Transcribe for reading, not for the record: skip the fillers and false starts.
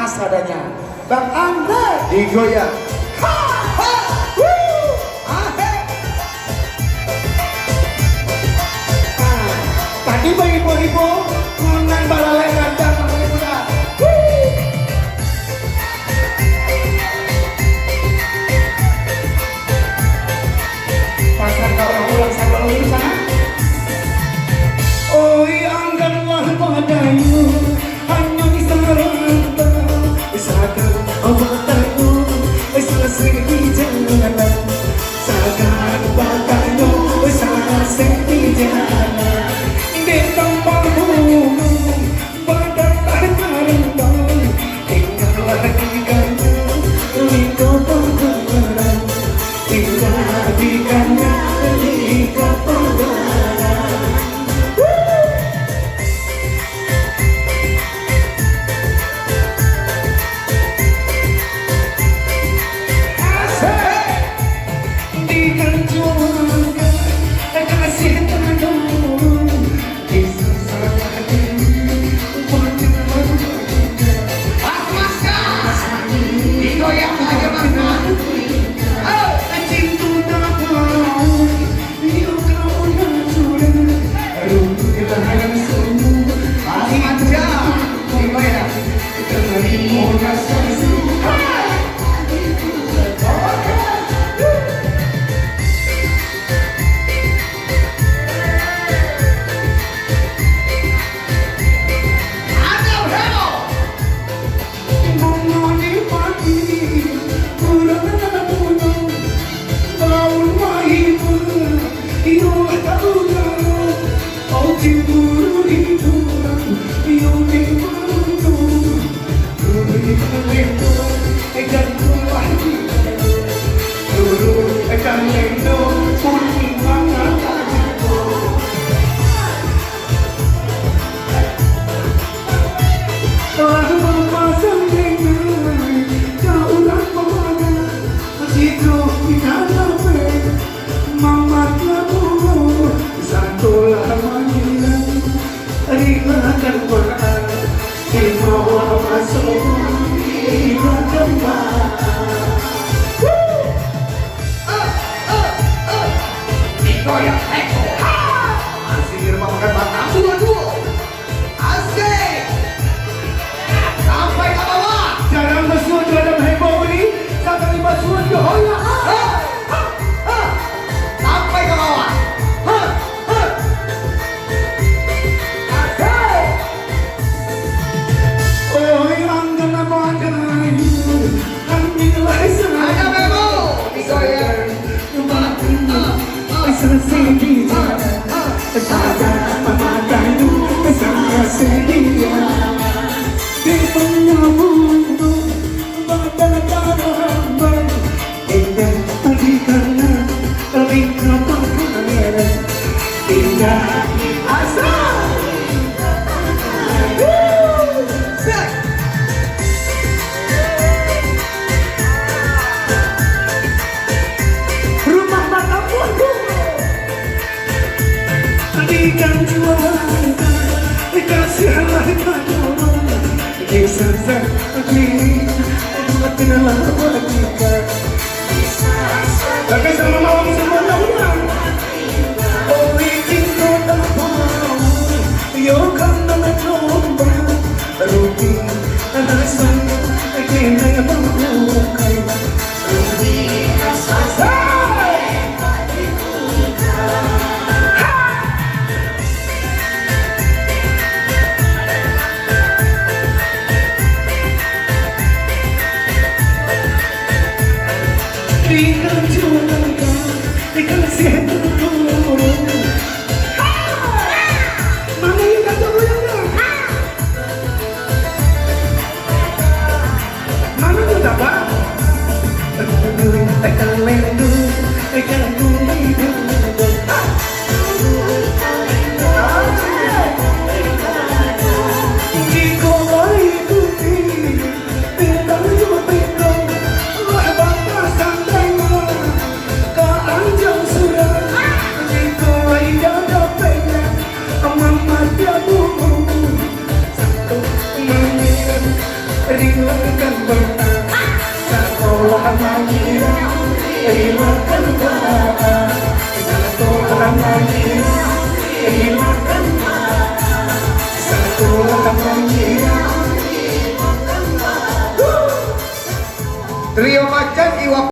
ikhlas adanya. Bang Andre digoyang. ha ha wuh ahe. Tadi bagi ibu-ibu kongan balalai ngandang balalai muda. Pasar kau ulang sama lu sana. Oi angganlah padamu hanya di sarangta sagar awataku selesai di jalan sagar bataku selesai di jalan di tempatmu pada tarikmu tinggallah di kamu lingkup penggerak tinggal di kamu lingkup penggerak. Mana ringankan berat. Sekolah lagi, kehilangan berat. Sekolah lagi, kehilangan berat. Sekolah lagi. Trio Macan Iwa